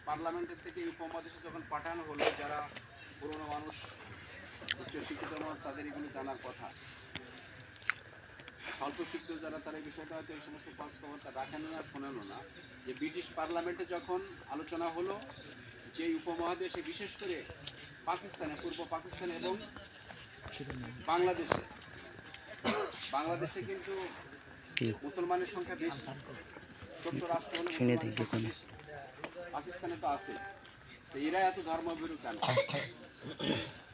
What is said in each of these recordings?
পার্লামেন্টের থেকে এই উপমহাদেশে যখন পাঠানো হলো, যারা পুরনো মানুষ, উচ্চশিক্ষিত মানুষ, তাদের এগুলো জানার কথা। স্বল্প শিক্ষিত যারা, তারা এই বিষয়টা হয়তো এই সমস্ত খোঁজ খবর রাখেন না, শোনেন না, যে ব্রিটিশ পার্লামেন্টে যখন আলোচনা হলো যে উপমহাদেশে, বিশেষ করে পাকিস্তানে, পূর্ব পাকিস্তানে এবং বাংলাদেশে কিন্তু মুসলমানের সংখ্যা বেশি, ছোট্ট রাষ্ট্র হলে মুসলমানের সংখ্যা বেশি, পাকিস্তানে তো আছে, তো এরা এত ধর্মভীরু কেন?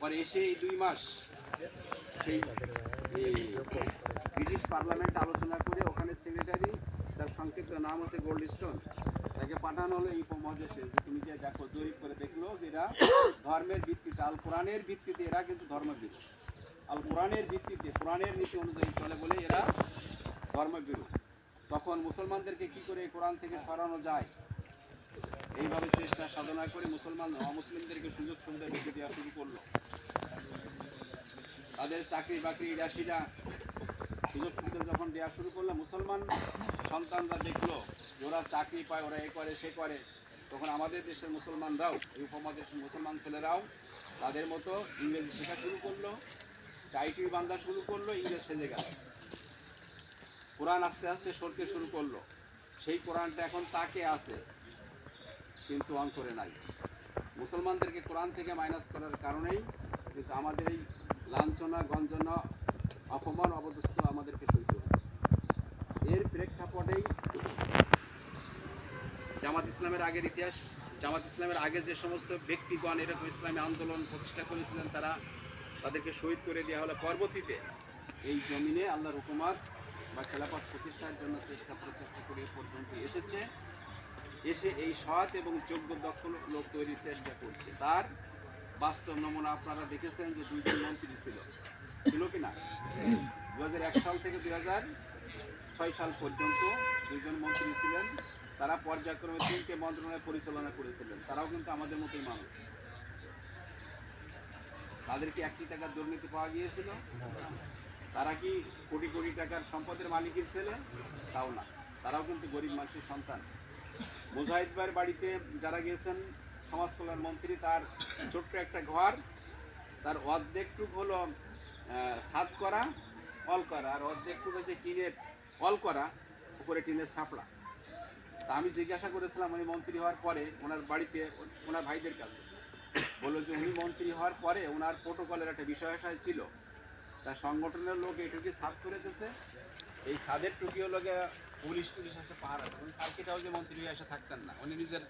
পরে এসে এই 2 মাস সেই ব্রিটিশ পার্লামেন্ট আলোচনা করে, ওখানে সেক্রেটারি, তার সংক্ষিপ্ত নাম হচ্ছে গোল্ডস্টোন, তাকে পাঠানো হলো এই উপমহাদেশে, যে তুমি যে দেখো, জরিপ করে দেখলো যে এরা ধর্মের ভিত্তিতে, আল কোরআনের ভিত্তিতে এরা কিন্তু ধর্মভীরু, আল কোরআনের ভিত্তিতে, কোরআনের নীতি অনুযায়ী চলে বলে এরা ধর্মভীরু। তখন মুসলমানদেরকে কি করে কোরআন থেকে সরানো যায়, এইভাবে চেষ্টা সাধনা করে অমুসলিমদেরকে সুযোগ সুবিধা বেশি দেওয়া শুরু করলো। তাদের চাকরি বাকরি, রাশিরা সুযোগ সুবিধা যখন দেওয়া শুরু করলো, মুসলমান সন্তানরা দেখলো ওরা চাকরি পায়, ওরা এ করে সে করে, তখন আমাদের দেশের মুসলমানরাও, এই উপমহাদেশের মুসলমান ছেলেরাও তাদের মতো ইংরেজি শেখা শুরু করলো, টাইটুই বান্ধা শুরু করলো, ইংরেজ সেজে গেল, কোরআন আস্তে আস্তে সরতে শুরু করলো। সেই কোরআনটা এখন তাকে আছে, কিন্তু অন্তরে নাই। মুসলমানদেরকে কোরআন থেকে মাইনাস করার কারণেই কিন্তু আমাদের এই লাঞ্ছনা, গঞ্জনা, অপমান, অবদস্থ আমাদেরকে সইতে হচ্ছে। এর প্রেক্ষাপটেই জামাত ইসলামের আগের ইতিহাস, জামাত ইসলামের আগে যে সমস্ত ব্যক্তিগণ এরকম ইসলামী আন্দোলন প্রতিষ্ঠা করেছিলেন, তাদেরকে শহীদ করে দেওয়া হলো। পরবর্তীতে এই জমিনে আল্লাহর হুকুমত বা খেলাফত প্রতিষ্ঠার জন্য প্রচেষ্টা করে পর্যন্ত এসে এই সৎ এবং যোগ্য দক্ষ লোক তৈরির চেষ্টা করছে। তার বাস্তব নমুনা আপনারা দেখেছেন যে 2 জন মন্ত্রী ছিল কিনা? 2001 সাল থেকে 2006 সাল পর্যন্ত 2 জন মন্ত্রী ছিলেন। তারা পর্যায়ক্রমে 3টে মন্ত্রণালয় পরিচালনা করেছিলেন। তারাও কিন্তু আমাদের মতোই মানুষ। তাদের কি 1 টাকার দুর্নীতি পাওয়া গিয়েছিল? তারা কি কোটি কোটি টাকার সম্পদের মালিকের ছেলে? তাও না, তারাও কিন্তু গরিব মানুষের সন্তান। মুজাহিদ ভাইয়ের বাড়িতে যারা গিয়েছেন, সমাজ কল্যাণ মন্ত্রী, তার ছোট্ট একটা ঘর, তার অর্ধেকটুক হলো ছাদ করা, অল করা, আর অর্ধেকটুক হচ্ছে টিনের অল করা, উপরে টিনের ছাপড়া। তা আমি জিজ্ঞাসা করেছিলাম উনি মন্ত্রী হওয়ার পরে ওনার বাড়িতে, ওনার ভাইদের কাছে, বললো যে উনি মন্ত্রী হওয়ার পরে ওনার প্রোটোকলের একটা বিষয় ছিল, তার সংগঠনের লোক এইটুকু ছাদ করে দিয়েছে, এই ছাদের টুকিও লোকে পুলিশ এসে পাহারা, উনি সার্কিট হাউসে মন্ত্রী হয়ে এসে থাকতেন না, উনি নিজের